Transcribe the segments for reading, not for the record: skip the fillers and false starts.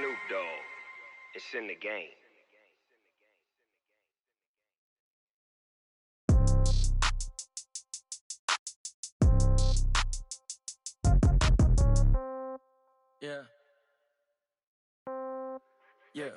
Snoop Dogg. It's in the game. Yeah. Yeah.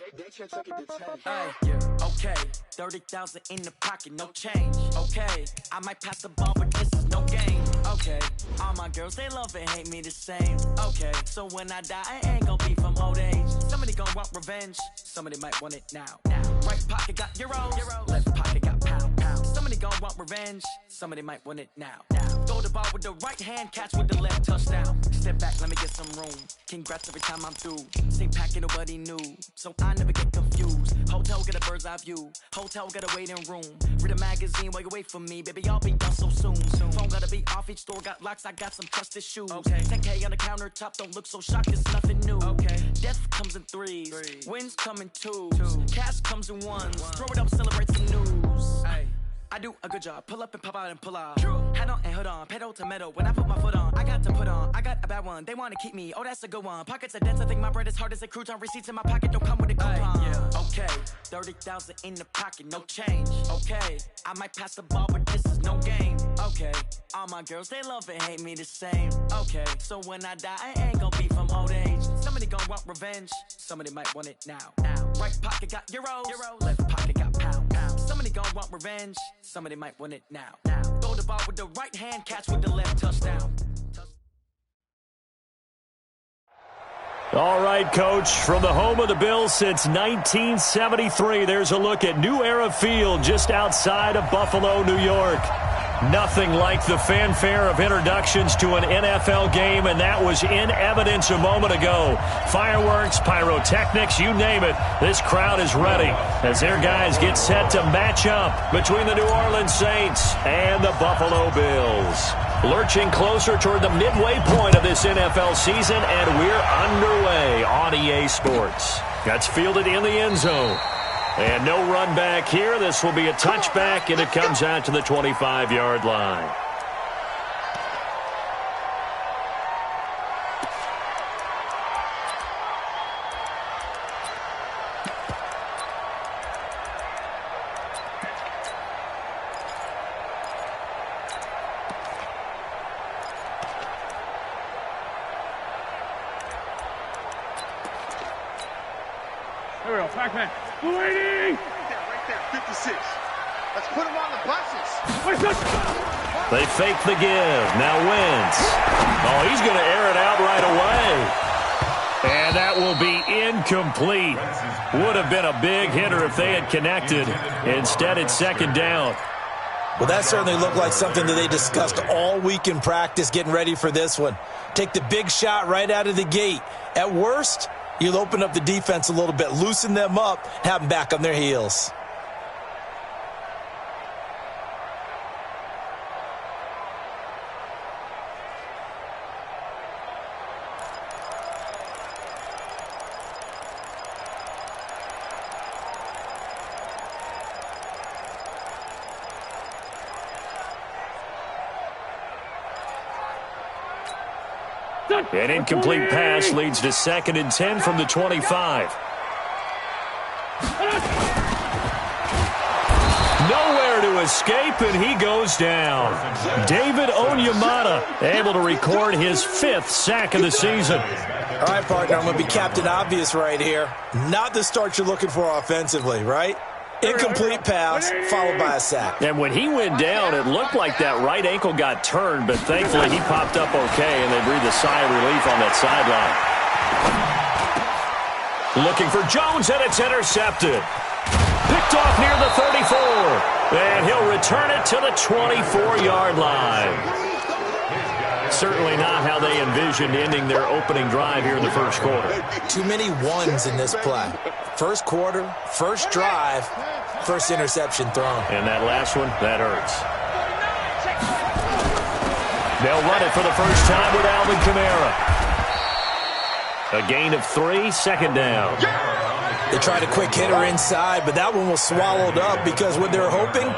Yeah. Okay. 30,000 in the pocket, no change. Okay. I might pass the ball, but this is no game. Okay. All my girls, they love and hate me the same. Okay. So when I die, I ain't gon' be from old age. Somebody gon' want revenge. Somebody might want it now. Right pocket got euros. Left pocket got pound. Somebody gon' want revenge. Somebody might want it now. Throw the ball with the right hand, catch with the left, touchdown. Step back, let me get some room. Congrats every time I'm through. Same packet, nobody knew, so I never get confused. Hotel get a bird's eye view. Hotel got a waiting room. Read a magazine while you wait for me, baby. I'll be done so soon. Phone gotta be off. Each store got locks. I got some trusted shoes. Okay. 10K on the countertop. Don't look so shocked. It's nothing new. Okay. Death comes in threes. Wins come in twos. Cash comes in ones. Throw it up, celebrate some news. Ay. I do a good job. Pull up and pop out and pull out. Head on and hood on. Pedal to metal. When I put my foot on, I got to put on. I got a bad one. They want to keep me. Oh, that's a good one. Pockets are dense. I think my bread is hard as a crouton. Receipts in my pocket don't come with a coupon. Yeah. Okay. 30,000 in the pocket. No change. Okay. I might pass the ball, but this is no game. Okay. All my girls, they love and hate me the same. Okay. So when I die, I ain't gon' be from old age. Somebody gon' want revenge. Somebody might want it now. Right pocket got euros. Left pocket got pound. Somebody gon' want revenge. Somebody might want it now. Throw the ball with the right hand, catch with the left, touchdown. All right, Coach, from the home of the Bills since 1973, there's a look at New Era Field just outside of Buffalo, New York. Nothing like the fanfare of introductions to an NFL game, and that was in evidence a moment ago. Fireworks, pyrotechnics, you name it. This crowd is ready as their guys get set to match up between the New Orleans Saints and the Buffalo Bills. Lurching closer toward the midway point of this NFL season, and we're underway on EA Sports. That's fielded in the end zone. And no run back here. This will be a touchback, and it comes out to the 25-yard line. There we go, Pac-Man. Waiting! Right there, 56. Let's put him on the buses. They fake the give. Now Wentz. Oh, he's going to air it out right away. And that will be incomplete. Would have been a big hitter if they had connected. Instead, it's second down. Well, that certainly looked like something that they discussed all week in practice getting ready for this one. Take the big shot right out of the gate. At worst, you'll open up the defense a little bit, loosen them up, have them back on their heels. An incomplete pass leads to 2nd and 10 from the 25. Nowhere to escape, and he goes down. David Onyemata able to record his 5th sack of the season. All right, partner, I'm going to be Captain Obvious right here. Not the start you're looking for offensively, right? Incomplete pass, followed by a sack. And when he went down, it looked like that right ankle got turned, but thankfully he popped up okay, and they breathed a sigh of relief on that sideline. Looking for Jones, and it's intercepted. Picked off near the 34, and he'll return it to the 24-yard line. Certainly not how they envisioned ending their opening drive here in the first quarter. Too many ones in this play. First quarter, first drive, first interception thrown. And that last one, that hurts. They'll run it for the first time with Alvin Kamara. A gain of 3, second down. They tried a quick hitter inside, but that one was swallowed up because what they're hoping,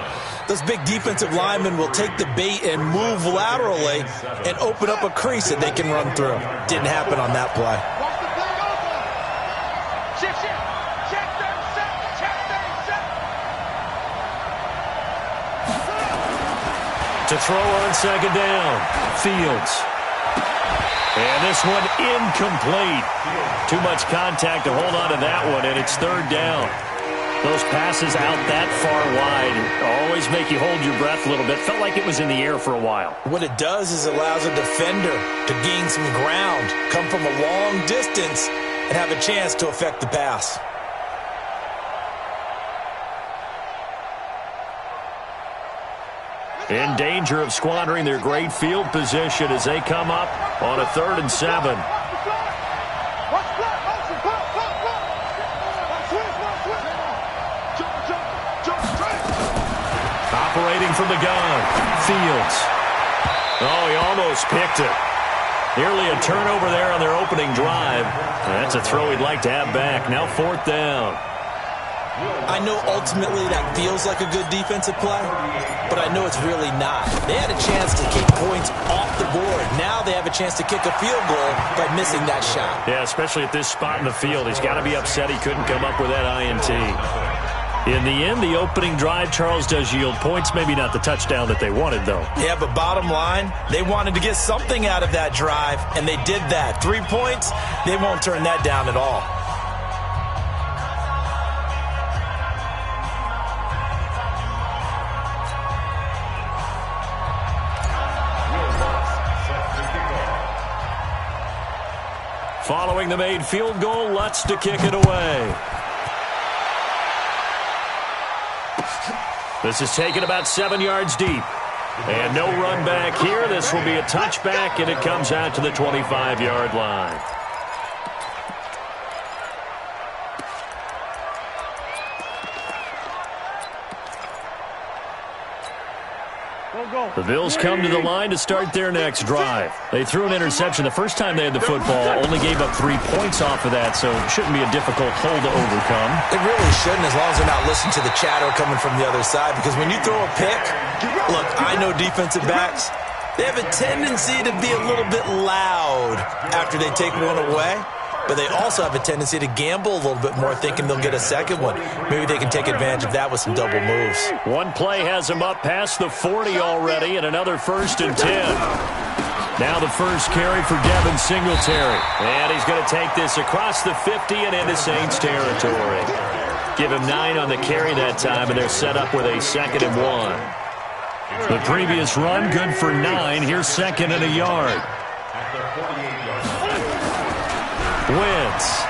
those big defensive linemen will take the bait and move laterally and open up a crease that they can run through. Didn't happen on that play. Shift. Check 37. Check 37. To throw on second down. Fields. And this one incomplete. Too much contact to hold on to that one, and it's third down. Those passes out that far wide always make you hold your breath a little bit. Felt like it was in the air for a while. What it does is it allows a defender to gain some ground, come from a long distance, and have a chance to affect the pass. In danger of squandering their great field position as they come up on a 3rd and 7. Operating from the gun, Fields. Oh, he almost picked it. Nearly a turnover there on their opening drive. That's a throw he'd like to have back. Now 4th down. I know ultimately that feels like a good defensive play, but I know it's really not. They had a chance to keep points off the board. Now they have a chance to kick a field goal by missing that shot. Yeah, especially at this spot in the field. He's got to be upset he couldn't come up with that INT. In the end, the opening drive, Charles, does yield points. Maybe not the touchdown that they wanted, though. Yeah, but bottom line, they wanted to get something out of that drive, and they did that. 3 points, they won't turn that down at all. Following the made field goal, Lutz to kick it away. This is taken about 7 yards deep. And no run back here. This will be a touchback, and it comes out to the 25-yard line. The Bills come to the line to start their next drive. They threw an interception the first time they had the football, only gave up 3 points off of that, so it shouldn't be a difficult hole to overcome. It really shouldn't, as long as they're not listening to the chatter coming from the other side, because when you throw a pick, look, I know defensive backs, they have a tendency to be a little bit loud after they take one away. But they also have a tendency to gamble a little bit more, thinking they'll get a second one. Maybe they can take advantage of that with some double moves. One play has them up past the 40 already, and another 1st and 10. Now the first carry for Devin Singletary. And he's going to take this across the 50 and into Saints territory. Give him 9 on the carry that time, and they're set up with a 2nd and 1. The previous run, good for 9. Here's 2nd and a yard. Wentz.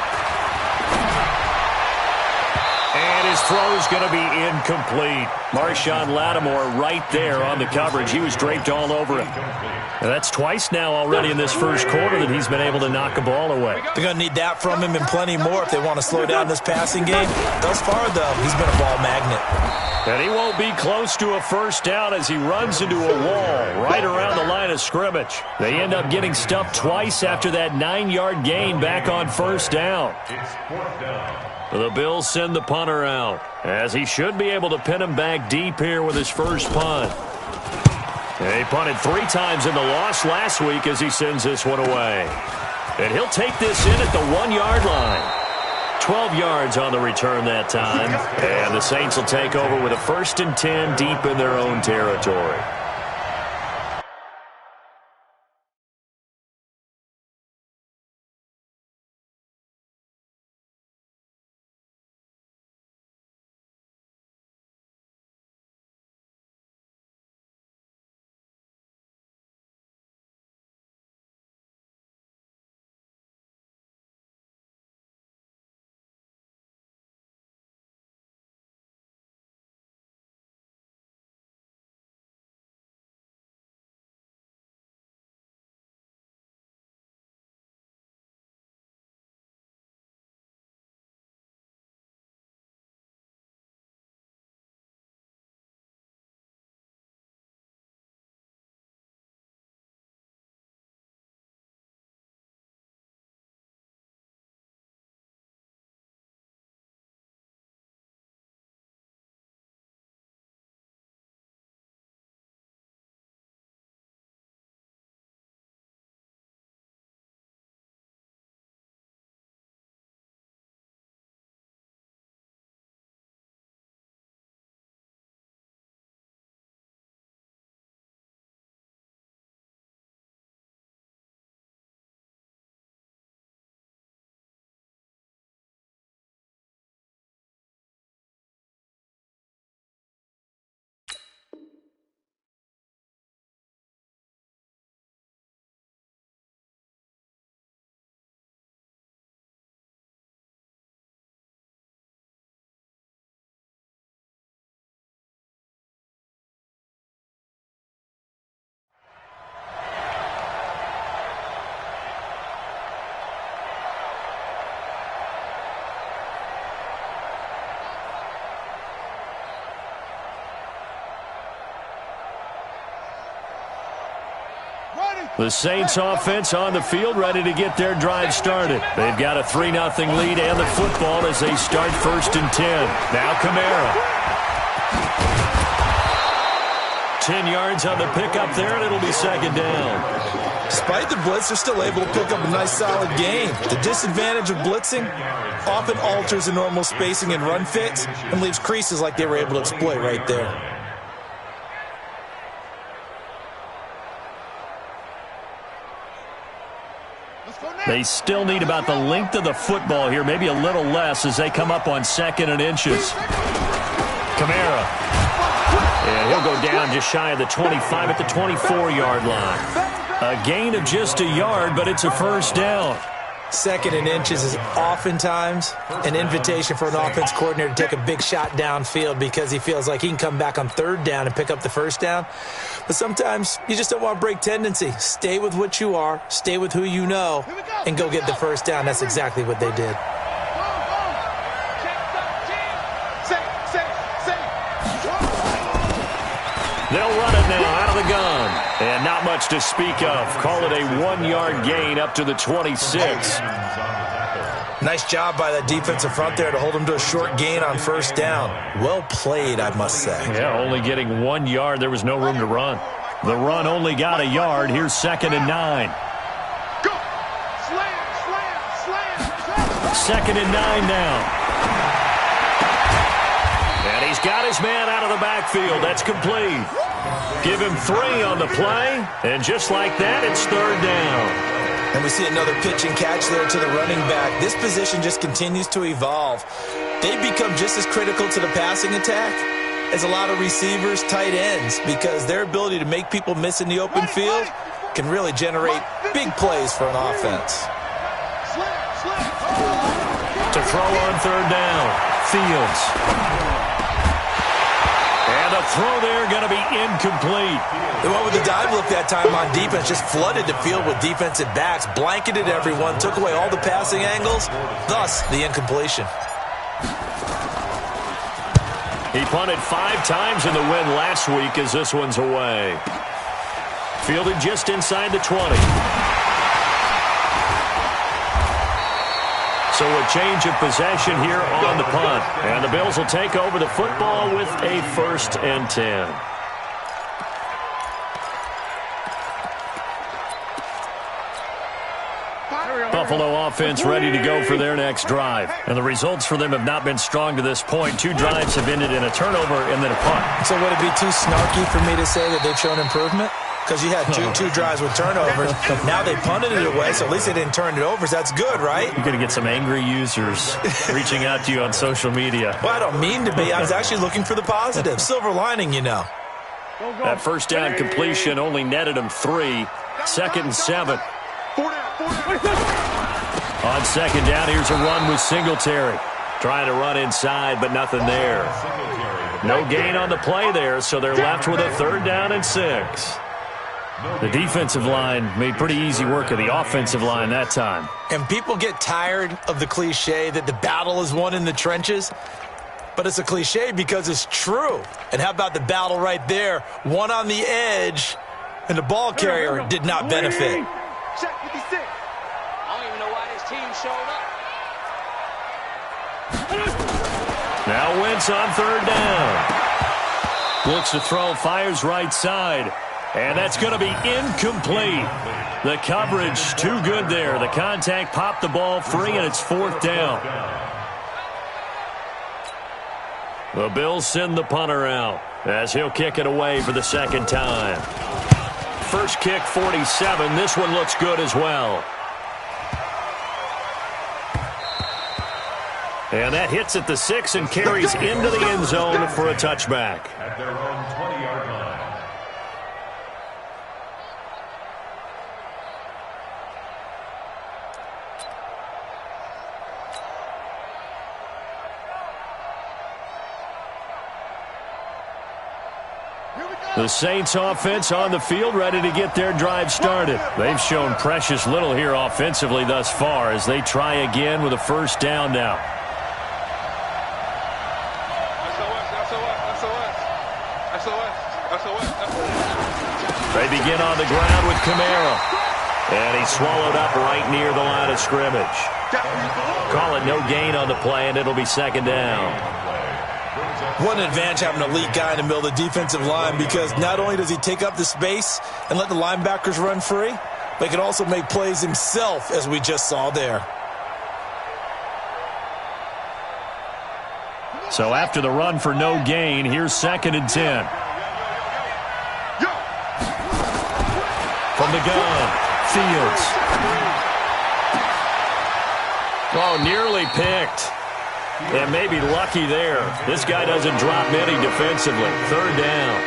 And his throw's going to be incomplete. Marshawn Lattimore right there on the coverage. He was draped all over him. And that's twice now already in this first quarter that he's been able to knock a ball away. They're going to need that from him and plenty more if they want to slow down this passing game. Thus far, though, he's been a ball magnet. And he won't be close to a first down as he runs into a wall right around the line of scrimmage. They end up getting stuffed twice after that 9-yard gain back on first down. The Bills send the punter out, as he should be able to pin him back deep here with his first punt. He punted 3 times in the loss last week as he sends this one away. And he'll take this in at the 1-yard line. 12 yards on the return that time. And the Saints will take over with a 1st and 10 deep in their own territory. The Saints offense on the field, ready to get their drive started. They've got a 3-0 lead and the football as they start 1st and 10. Now Kamara. 10 yards on the pickup there, and it'll be 2nd down. Despite the blitz, they're still able to pick up a nice solid gain. The disadvantage of blitzing often alters the normal spacing and run fits and leaves creases like they were able to exploit right there. They still need about the length of the football here, maybe a little less as they come up on 2nd and inches. Kamara. And he'll go down just shy of the 25 at the 24-yard line. A gain of just a yard, but it's a 1st down. 2nd and inches is oftentimes an invitation for an offense coordinator to take a big shot downfield because he feels like he can come back on 3rd down and pick up the 1st down. But sometimes you just don't want to break tendency. Stay with what you are, stay with who you know, and go get the 1st down. That's exactly what they did. They'll run it now out of the gun. And not much to speak of. Call it a 1-yard gain up to the 26. Nice job by that defensive front there to hold them to a short gain on 1st down. Well played, I must say. Yeah, only getting 1 yard. There was no room to run. The run only got a yard. Here's 2nd and 9. Go! Slam! 2nd and 9 now. And he's got his man out of the backfield. That's complete. Give him 3 on the play, and just like that, it's 3rd down. And we see another pitch and catch there to the running back. This position just continues to evolve. They become just as critical to the passing attack as a lot of receivers, tight ends, because their ability to make people miss in the open field can really generate big plays for an offense. To throw on 3rd down, Fields. And a throw there going to be incomplete. They went with the dive look that time on defense, just flooded the field with defensive backs, blanketed everyone, took away all the passing angles, thus the incompletion. He punted 5 times in the win last week as this one's away. Fielded just inside the 20. So a change of possession here on the punt. And the Bills will take over the football with a 1st and 10. Buffalo offense ready to go for their next drive. And the results for them have not been strong to this point. 2 drives have ended in a turnover and then a punt. So would it be too snarky for me to say that they've shown improvement? Because you had two drives with turnovers. Now they punted it away, so at least they didn't turn it over. So that's good, right? You're going to get some angry users reaching out to you on social media. Well, I don't mean to be. I was actually looking for the positive. Silver lining, you know. That 1st down completion only netted them 3. 2nd and 7. On 2nd down, here's a run with Singletary. Trying to run inside, but nothing there. No gain on the play there, so they're left with a 3rd down and 6. The defensive line made pretty easy work of the offensive line that time. And people get tired of the cliche that the battle is won in the trenches. But it's a cliche because it's true. And how about the battle right there? One on the edge, and the ball carrier did not benefit. Check 56. I don't even know why this team showed up. Now Wentz on 3rd down. Looks to throw, fires right side. And that's going to be incomplete. The coverage too good there. The contact popped the ball free, and it's 4th down. The Bills send the punter out as he'll kick it away for the 2nd time. First kick, 47. This one looks good as well. And that hits at the 6 and carries into the end zone for a touchback. At their own 20-yard line. The Saints offense on the field ready to get their drive started. They've shown precious little here offensively thus far as they try again with a 1st down now. They begin on the ground with Kamara. And he's swallowed up right near the line of scrimmage. Call it no gain on the play, and it'll be second down. What an advantage having an elite guy in the middle of the defensive line, because not only does he take up the space and let the linebackers run free, but he can also make plays himself, as we just saw there. So after the run for no gain, here's 2nd and 10. From the gun, Fields. Oh, nearly picked. And maybe lucky there. This guy doesn't drop many defensively. 3rd down.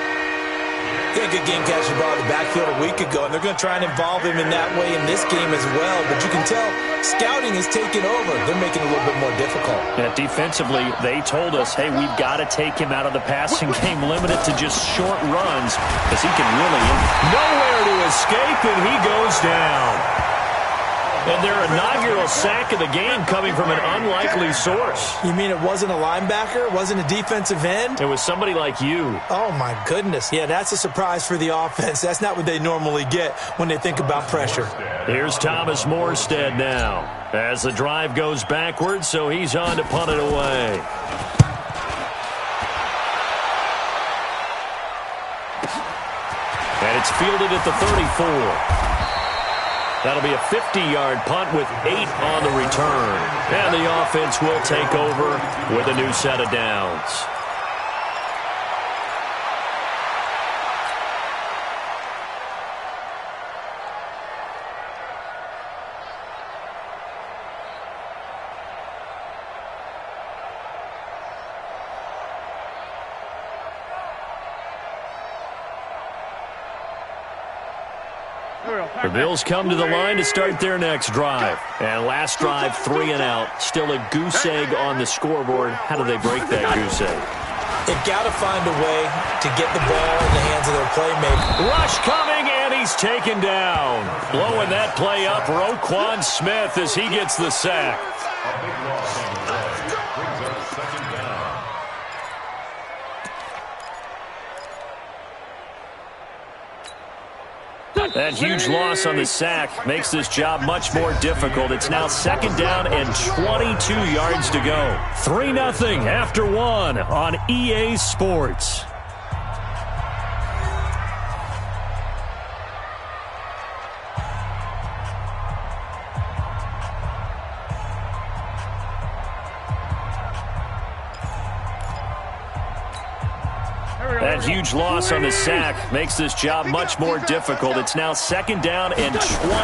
He had a good game catching the ball in the backfield a week ago, and they're going to try and involve him in that way in this game as well. But you can tell scouting is taking over. They're making it a little bit more difficult. Yeah, defensively, they told us, hey, we've got to take him out of the passing game, limited to just short runs, because he can really nowhere to escape, and he goes down. And their inaugural sack of the game coming from an unlikely source. You mean it wasn't a linebacker? It wasn't a defensive end? It was somebody like you. Oh, my goodness. Yeah, that's a surprise for the offense. That's not what they normally get when they think about pressure. Here's Thomas Morstead now as the drive goes backwards, so he's on to punt it away. And it's fielded at the 34. That'll be a 50-yard punt with 8 on the return. And the offense will take over with a new set of downs. The Bills come to the line to start their next drive. And last drive, 3 and out. Still a goose egg on the scoreboard. How do they break that goose egg? They've got to find a way to get the ball in the hands of their playmaker. Rush coming, and he's taken down. Blowing that play up, Roquan Smith, as he gets the sack. That huge loss on the sack makes this job much more difficult. It's now 2nd down and 22 yards to go. 3-0 after 1 on EA Sports. That huge loss on the sack makes this job much more difficult. It's now 2nd down and 22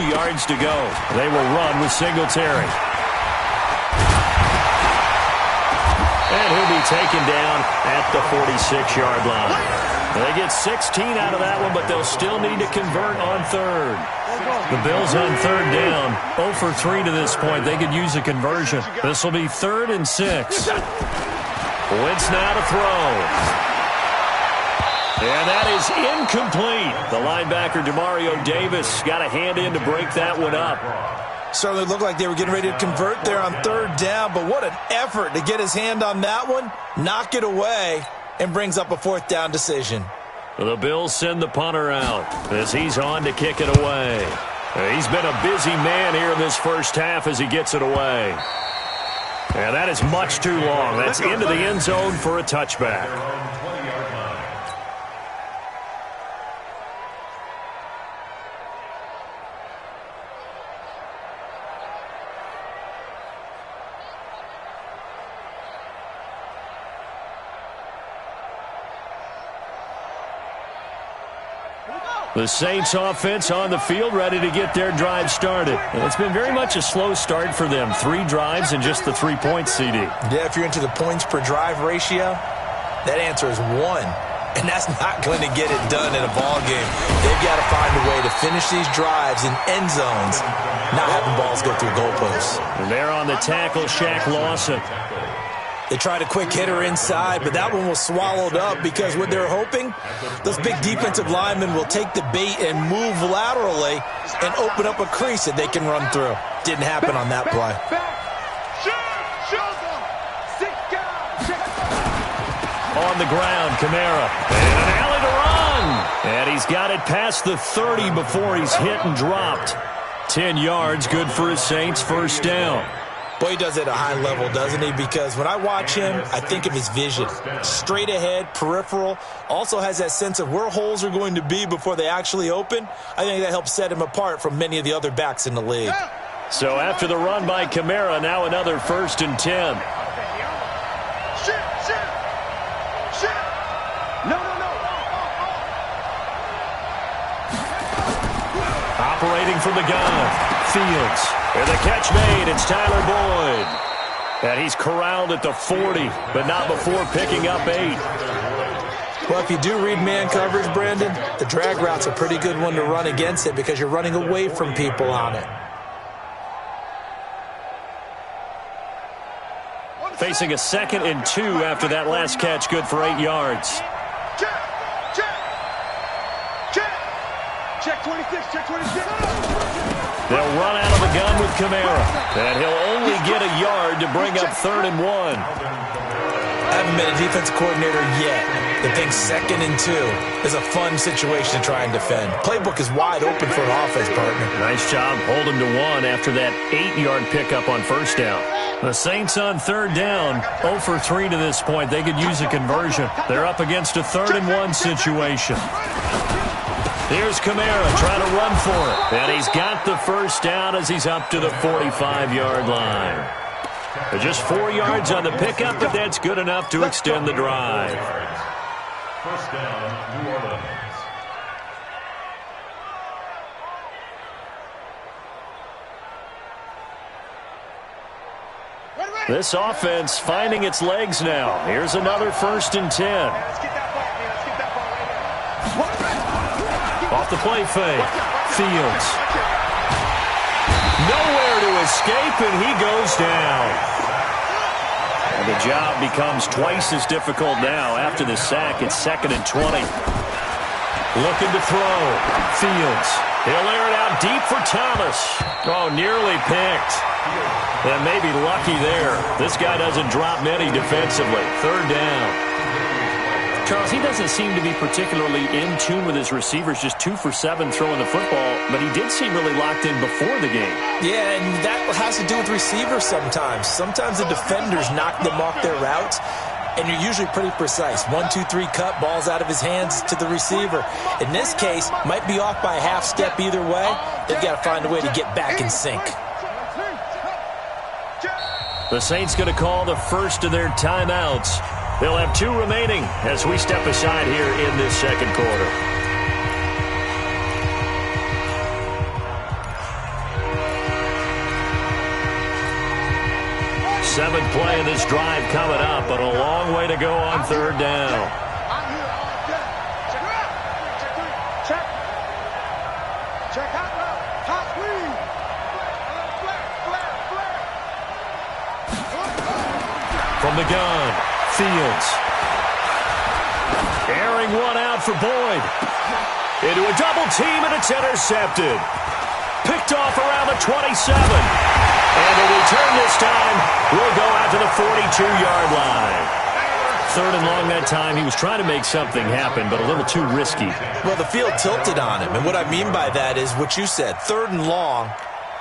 yards to go. They will run with Singletary. And he'll be taken down at the 46-yard line. They get 16 out of that one, but they'll still need to convert on 3rd. The Bills on 3rd down, 0 for 3 to this point. They could use a conversion. This will be 3rd and 6. Wentz now to throw. And that is incomplete. The linebacker, Demario Davis, got a hand in to break that one up. Certainly looked like they were getting ready to convert there on 3rd down, but what an effort to get his hand on that one, knock it away, and brings up a 4th down decision. The Bills send the punter out as he's on to kick it away. He's been a busy man here in this first half as he gets it away. And that is much too long. That's into the end zone for a touchback. The Saints offense on the field, ready to get their drive started. And it's been very much a slow start for them. 3 drives and just the 3 points, CD. Yeah, if you're into the points per drive ratio, that answer is 1. And that's not going to get it done in a ball game. They've got to find a way to finish these drives in end zones, not having balls go through goalposts. And they're on the tackle, Shaq Lawson. They tried a quick hitter inside, but that one was swallowed up because what they're hoping, those big defensive linemen will take the bait and move laterally and open up a crease that they can run through. Didn't happen on that play. On the ground, Kamara. And an alley to run. And he's got it past the 30 before he's hit and dropped. 10 yards, good for his Saints, first down. Boy, he does it at a high level, doesn't he? Because when I watch him, I think of his vision. Straight ahead, peripheral, also has that sense of where holes are going to be before they actually open. I think that helps set him apart from many of the other backs in the league. So after the run by Kamara, now another 1st and 10. Operating from the gun, Fields. And the catch made, it's Tyler Boyd. And he's corralled at the 40, but not before picking up 8. Well, if you do read man coverage, Brandon, the drag route's a pretty good one to run against it because you're running away from people on it. Facing a 2nd and 2 after that last catch, good for 8 yards. Check 26, check 26. They'll run out of the gun with Kamara. And he'll only get a yard to bring up 3rd and 1. I haven't been a defensive coordinator yet that thinks 2nd and 2 is a fun situation to try and defend. Playbook is wide open for an offense, partner. Nice job holding to 1 after that 8-yard pickup on 1st down. The Saints on 3rd down, 0 for 3 to this point. They could use a conversion. They're up against a 3rd and 1 situation. Here's Kamara trying to run for it. And he's got the 1st down as he's up to the 45-yard line. They're just 4 yards on the pickup, but that's good enough to extend the drive. 1st down, New Orleans. This offense finding its legs now. Here's another 1st and 10. Let's get that ball, man. Let's get that ball right now. Off the play fake. Fields. Nowhere to escape, and he goes down. And the job becomes twice as difficult now after the sack. It's 2nd and 20. Looking to throw. Fields. He'll air it out deep for Thomas. Oh, nearly picked. And maybe lucky there. This guy doesn't drop many defensively. 3rd down. Charles, he doesn't seem to be particularly in tune with his receivers, just 2 for 7 throwing the football, but he did seem really locked in before the game. Yeah, and that has to do with receivers sometimes. Sometimes the defenders knock them off their routes, and you're usually pretty precise. 1, 2, 3 cut, balls out of his hands to the receiver. In this case, might be off by a half step either way. They've got to find a way to get back in sync. The Saints going to call the first of their timeouts. They'll have 2 remaining as we step aside here in this 2nd quarter. Seventh play of this drive coming up, but a long way to go on 3rd down. Check out now. Top speed. From the gun, Fields. Airing one out for Boyd. Into a double team, and it's intercepted. Picked off around the 27. And the return this time will go out to the 42-yard line. 3rd and long that time. He was trying to make something happen, but a little too risky. Well, the field tilted on him, and what I mean by that is what you said. 3rd and long.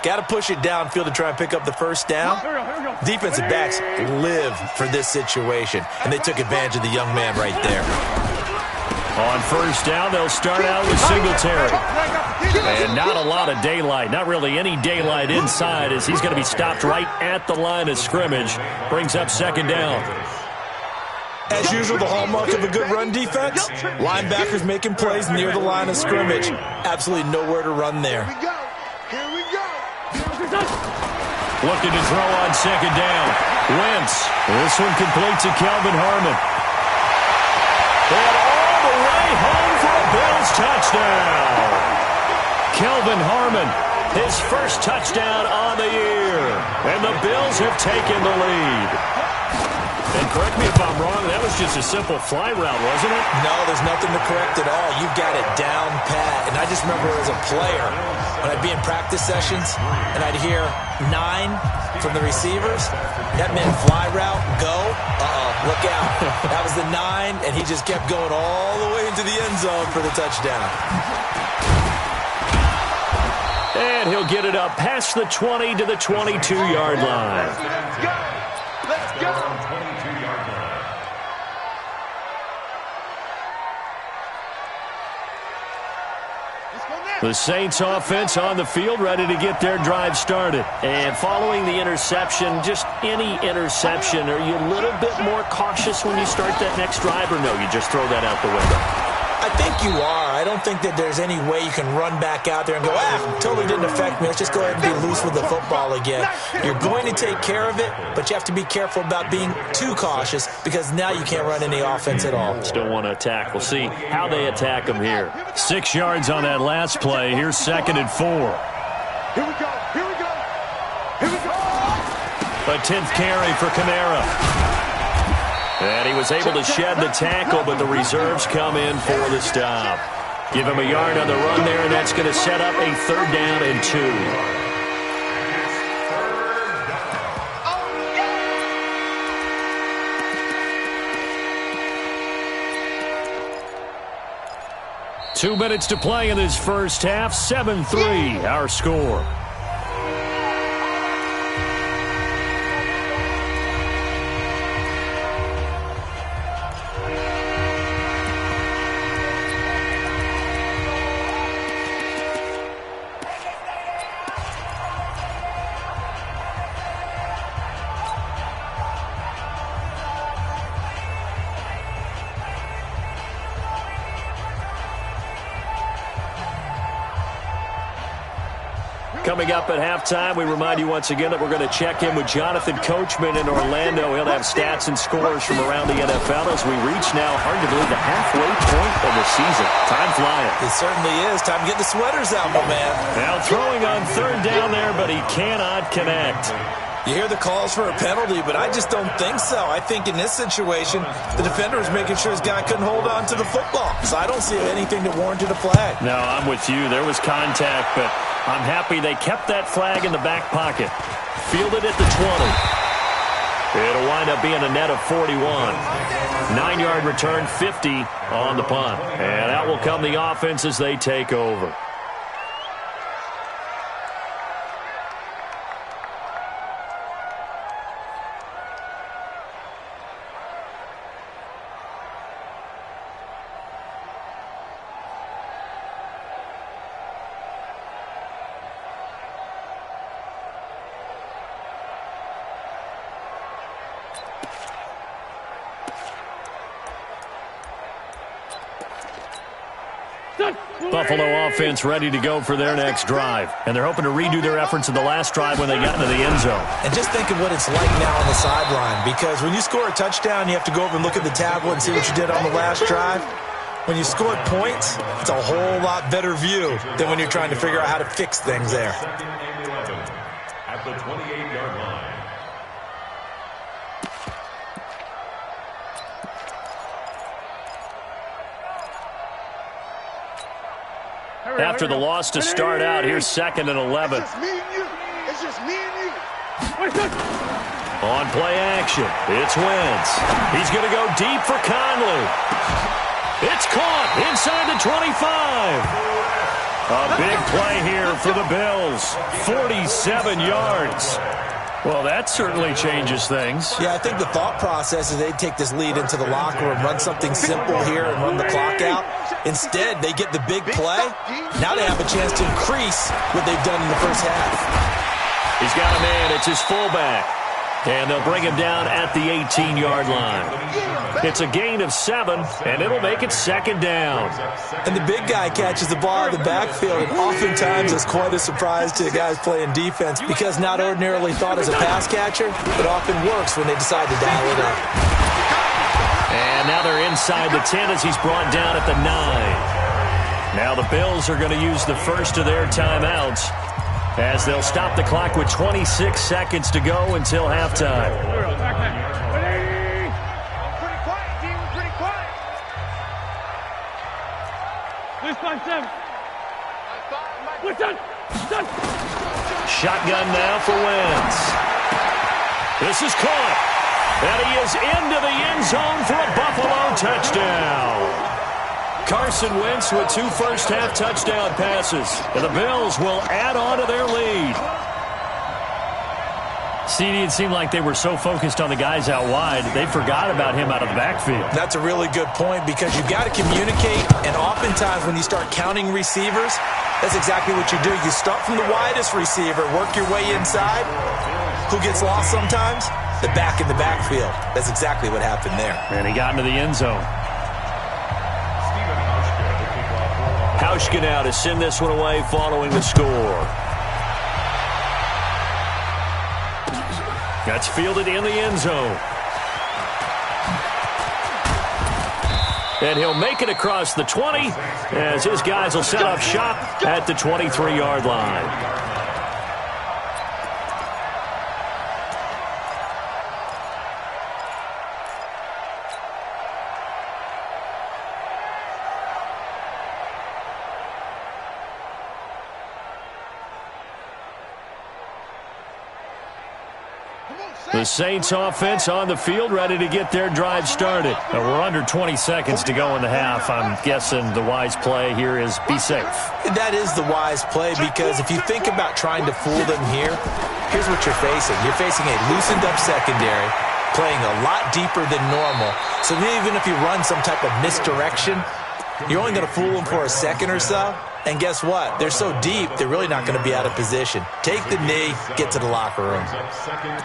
Got to push it downfield to try and pick up the 1st down. Defensive backs live for this situation, and they took advantage of the young man right there. On 1st down, they'll start out with Singletary. And not a lot of daylight, not really any daylight inside, as he's going to be stopped right at the line of scrimmage. Brings up 2nd down. As usual, the hallmark of a good run defense, linebackers making plays near the line of scrimmage. Absolutely nowhere to run there. Here we go. Looking to throw on 2nd down. Wentz. This one complete to Kelvin Harmon. And all the way home for a Bills touchdown. Kelvin Harmon, his first touchdown on the year. And the Bills have taken the lead. And correct me if I'm wrong, that was just a simple fly route, wasn't it? No, there's nothing to correct at all. You've got it down pat. And I just remember as a player, when I'd be in practice sessions and I'd hear 9 from the receivers, that meant fly route, go, look out. That was the 9, and he just kept going all the way into the end zone for the touchdown. And he'll get it up past the 20 to the 22-yard line. Let's go! The Saints offense on the field, ready to get their drive started. And following the interception, just any interception, are you a little bit more cautious when you start that next drive, or no, you just throw that out the window? I think you are. I don't think that there's any way you can run back out there and go, totally didn't affect me. Let's just go ahead and be loose with the football again. You're going to take care of it, but you have to be careful about being too cautious because now you can't run any offense at all. Still want to attack. We'll see how they attack them here. 6 yards on that last play. Here's 2nd and 4. Here we go. Here we go. Here we go. A 10th carry for Kamara. And he was able to shed the tackle, but the reserves come in for the stop. Give him a yard on the run there, and that's going to set up a 3rd down and 2. Two minutes to play in this first half. 7-3, our score. Coming up at halftime, we remind you once again that we're going to check in with Jonathan Coachman in Orlando. He'll have stats and scores from around the NFL as we reach now, hard to believe, the halfway point of the season. Time flying. It certainly is. Time to get the sweaters out, my man. Now throwing on 3rd down there, but he cannot connect. You hear the calls for a penalty, but I just don't think so. I think in this situation, the defender is making sure his guy couldn't hold on to the football. So I don't see anything that warranted a flag. No, I'm with you. There was contact, but I'm happy they kept that flag in the back pocket. Fielded at the 20. It'll wind up being a net of 41. 9-yard return, 50 on the punt. And out will come the offense as they take over. Buffalo offense ready to go for their next drive. And they're hoping to redo their efforts in the last drive when they got into the end zone. And just think of what it's like now on the sideline, because when you score a touchdown, you have to go over and look at the tablet and see what you did on the last drive. When you scored points, it's a whole lot better view than when you're trying to figure out how to fix things there. At the 28-yard line. After the loss to start out, here's 2nd and 11. It's just me and you. It's just me and you. On play action, it's Wentz. He's going to go deep for Conley. It's caught inside the 25. A big play here for the Bills. 47 yards. Well, that certainly changes things. Yeah, I think the thought process is they'd take this lead into the locker room, run something simple here and run the clock out. Instead, they get the big play. Now they have a chance to increase what they've done in the first half. He's got a man. It's his fullback. And they'll bring him down at the 18-yard line. It's a gain of 7, and it'll make it 2nd down. And the big guy catches the ball in the backfield, and oftentimes it's quite a surprise to the guys playing defense because not ordinarily thought as a pass catcher, but often works when they decide to dial it up. And now they're inside the 10 as he's brought down at the 9. Now the Bills are going to use the first of their timeouts as they'll stop the clock with 26 seconds to go until halftime. 5-7. What's that? Shotgun now for Wentz. This is caught. And he is into the end zone for a Buffalo touchdown. Carson Wentz with 2 first-half touchdown passes. And the Bills will add on to their lead. CD, it seemed like they were so focused on the guys out wide, they forgot about him out of the backfield. That's a really good point because you've got to communicate, and oftentimes when you start counting receivers, that's exactly what you do. You start from the widest receiver, work your way inside. Who gets lost sometimes? The back in the backfield. That's exactly what happened there. And he got into the end zone. Hauschka now to send this one away following the score. That's fielded in the end zone. And he'll make it across the 20 as his guys will set up shop at the 23-yard line. The Saints offense on the field, ready to get their drive started. Now we're under 20 seconds to go in the half. I'm guessing the wise play here is be safe. That is the wise play because if you think about trying to fool them here, here's what you're facing. You're facing a loosened up secondary, playing a lot deeper than normal. So even if you run some type of misdirection, you're only going to fool them for a second or so. And guess what? They're so deep, they're really not going to be out of position. Take the knee, get to the locker room. Second and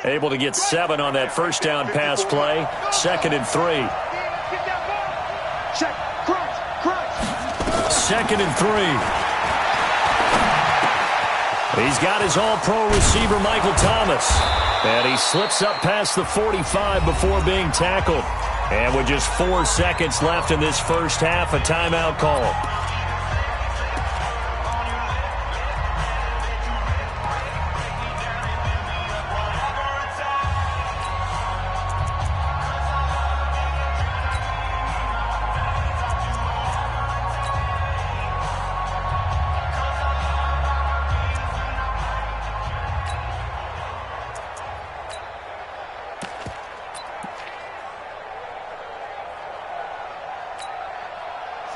3. Able to get 7 on that first down pass play. 2nd and 3. Check. Crunch. 2nd and 3. He's got his all-pro receiver, Michael Thomas. And he slips up past the 45 before being tackled. And with just 4 seconds left in this first half, a timeout call.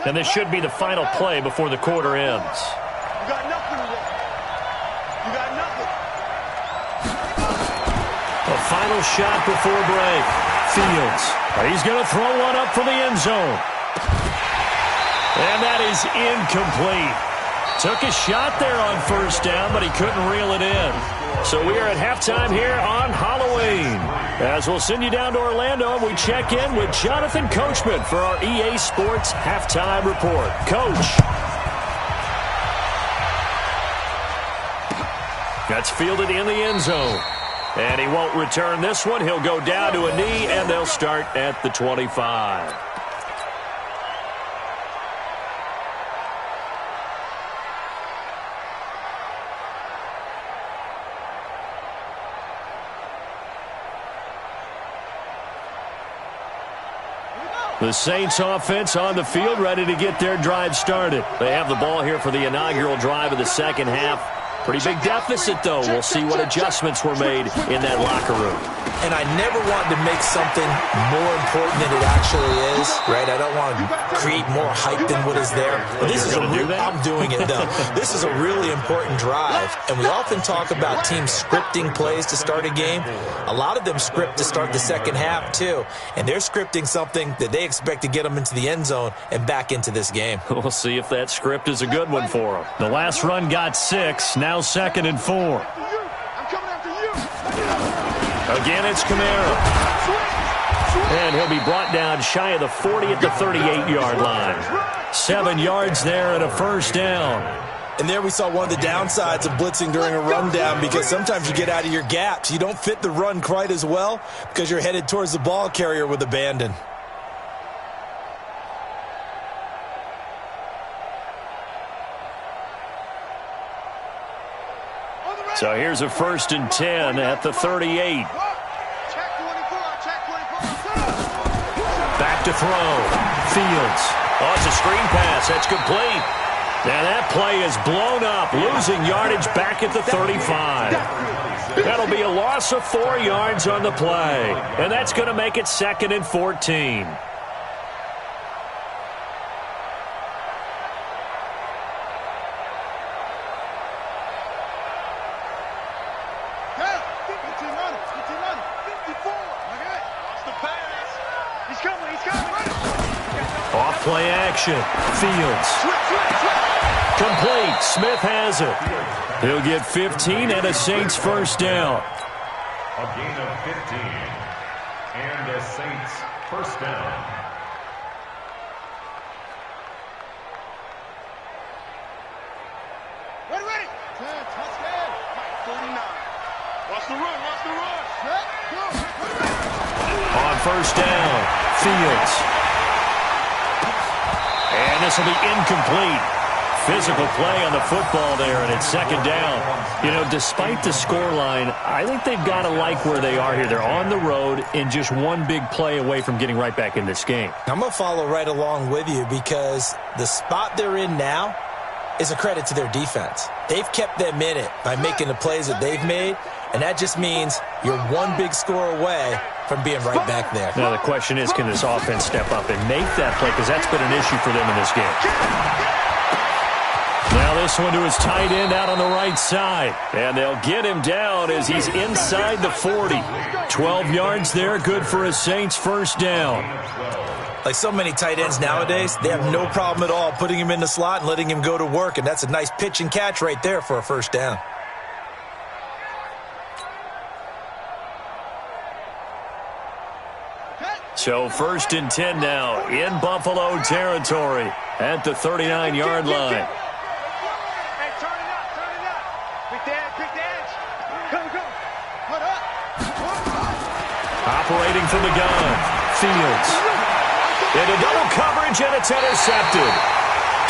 And this should be the final play before the quarter ends. You got nothing to work. You got nothing. A final shot before break. Fields. He's going to throw one up for the end zone. And that is incomplete. Took a shot there on first down, but he couldn't reel it in. So we are at halftime here on Halloween. As we'll send you down to Orlando, and we check in with Jonathan Coachman for our EA Sports Halftime Report. Coach. That's fielded in the end zone. And he won't return this one. He'll go down to a knee, and they'll start at the 25. The Saints offense on the field, ready to get their drive started. They have the ball here for the inaugural drive of the second half. Pretty big deficit, though. We'll see what adjustments were made in that locker room. And I never want to make something more important than it actually is, right? I don't want to create more hype than what is there. But this is I'm doing it, though. This is a really important drive. And we often talk about teams scripting plays to start a game. A lot of them script to start the second half, too. And they're scripting something that they expect to get them into the end zone and back into this game. We'll see if that script is a good one for them. The last run got 6, now 2nd and 4. I'm coming after you. Again, it's Kamara. And he'll be brought down shy of the 40 at the 38-yard line. 7 yards there and a first down. And there we saw one of the downsides of blitzing during a rundown because sometimes you get out of your gaps. You don't fit the run quite as well because you're headed towards the ball carrier with abandon. So here's a 1st and 10 at the 38. Back to throw. Fields. Oh, it's a screen pass. That's complete. And that play is blown up, losing yardage back at the 35. That'll be a loss of 4 yards on the play. And that's going to make it 2nd and 14. Off play action. Fields. Complete. Smith has it. He'll get 15 and a Saints 1st down. A gain of 15 and the Saints 1st down. Ready. 10, touchdown. 49. Watch the run. On 1st down, Fields. And this will be incomplete. Physical play on the football there, and it's 2nd down. You know, despite the scoreline, I think they've got to like where they are here. They're on the road and just one big play away from getting right back in this game. I'm going to follow right along with you because the spot they're in now is a credit to their defense. They've kept them in it by making the plays that they've made, and that just means you're one big score away from being right back there. Now, the question is, can this offense step up and make that play? Because that's been an issue for them in this game. Now this one to his tight end out on the right side. And they'll get him down as he's inside the 40. 12 yards there, good for a Saints 1st down. Like so many tight ends nowadays, they have no problem at all putting him in the slot and letting him go to work. And that's a nice pitch and catch right there for a 1st down. So 1st and 10 now in Buffalo territory at the 39-yard line. Hey, turn it up. Quick dance. Go. Put up. Operating from the gun. Fields. Into double coverage, and it's intercepted.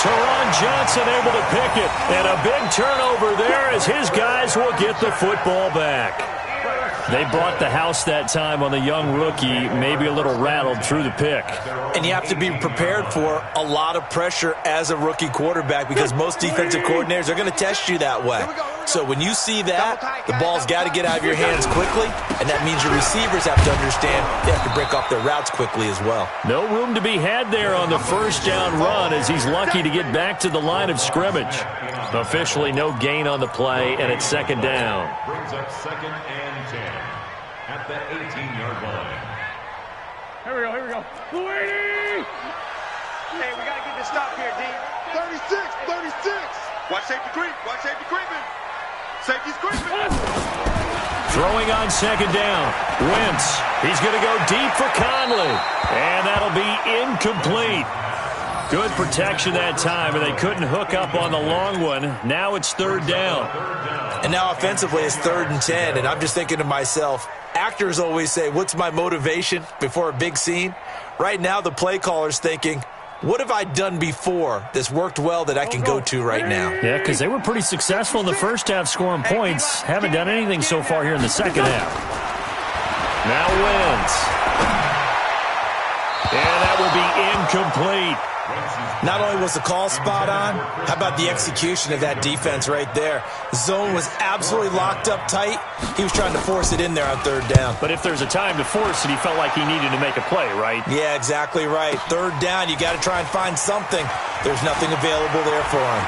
Teron Johnson able to pick it. And a big turnover there as his guys will get the football back. They brought the house that time on the young rookie, maybe a little rattled through the pick. And you have to be prepared for a lot of pressure as a rookie quarterback because most defensive coordinators are going to test you that way. So when you see that, the ball's got to get out of your hands quickly, and that means your receivers have to understand they have to break off their routes quickly as well. No room to be had there on the 1st down run as he's lucky to get back to the line of scrimmage. Officially no gain on the play, and it's 2nd down. Brings up 2nd and 10 at the 18-yard line. Here we go. Bleeding! Hey, we got to get this stop here, D. 36. Watch safety creeping. Safety's creeping. Throwing on 2nd down. Wentz. He's going to go deep for Conley. And that'll be incomplete. Good protection that time, and they couldn't hook up on the long one. Now it's 3rd down. And now offensively it's 3rd and 10, and I'm just thinking to myself, actors always say, what's my motivation before a big scene? Right now the play caller's thinking, what have I done before that's worked well that I can go to right now? Yeah, because they were pretty successful in the first half scoring points. Haven't done anything so far here in the second half. Now Wentz. And that will be incomplete. Not only was the call spot on, how about the execution of that defense right there? Zone was absolutely locked up tight. He was trying to force it in there on 3rd down. But if there's a time to force it, he felt like he needed to make a play, right? Yeah, exactly right. 3rd down, you got to try and find something. There's nothing available there for him.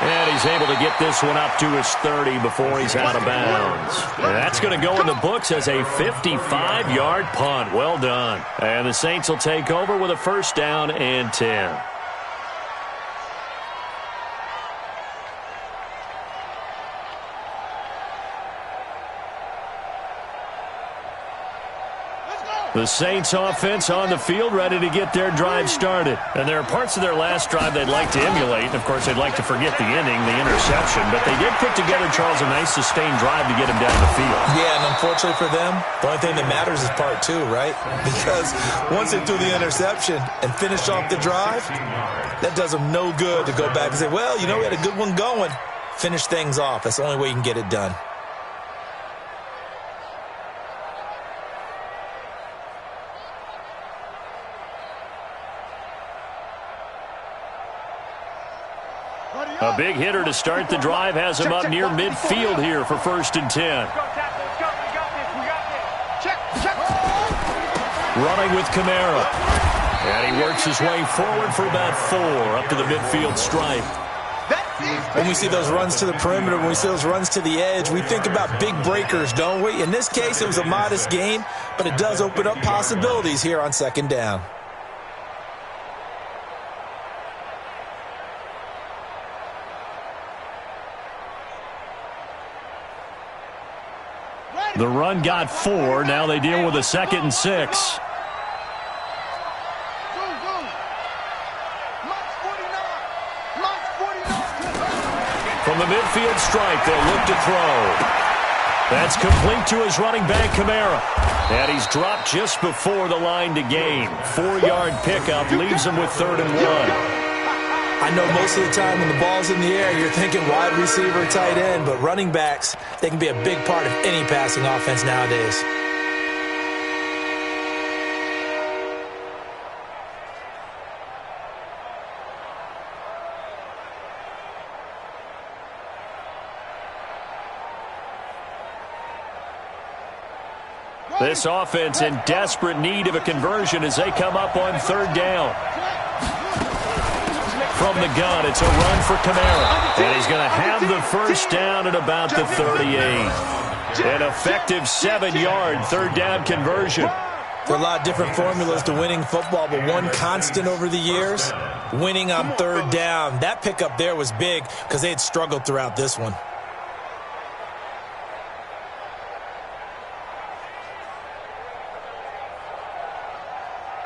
And he's able to get this one up to his 30 before he's out of bounds. And that's going to go in the books as a 55-yard punt. Well done. And the Saints will take over with a 1st down and 10. The Saints offense on the field ready to get their drive started. And there are parts of their last drive they'd like to emulate. And, of course, they'd like to forget the inning, the interception. But they did put together, Charles, a nice sustained drive to get him down the field. Yeah, and unfortunately for them, the only thing that matters is part 2, right? Because once they threw the interception and finished off the drive, that does them no good to go back and say, well, you know, we had a good one going. Finish things off. That's the only way you can get it done. A big hitter to start the drive has him up near midfield here for 1st and 10. Running with Kamara. And he works his way forward for about 4 up to the midfield stripe. When we see those runs to the perimeter, when we see those runs to the edge, we think about big breakers, don't we? In this case, it was a modest gain, but it does open up possibilities here on 2nd down. The run got 4. Now they deal with a 2nd and 6. From the midfield stripe, they'll look to throw. That's complete to his running back, Kamara. And he's dropped just before the line to gain. 4-yard pickup leaves him with 3rd and 1. I know most of the time when the ball's in the air, you're thinking wide receiver, tight end, but running backs, they can be a big part of any passing offense nowadays. This offense in desperate need of a conversion as they come up on 3rd down. From the gun, it's a run for Kamara. And he's going to have the 1st down at about the 38. An effective 7-yard 3rd down conversion. There are a lot of different formulas to winning football, but one constant over the years, winning on 3rd down. That pickup there was big because they had struggled throughout this one.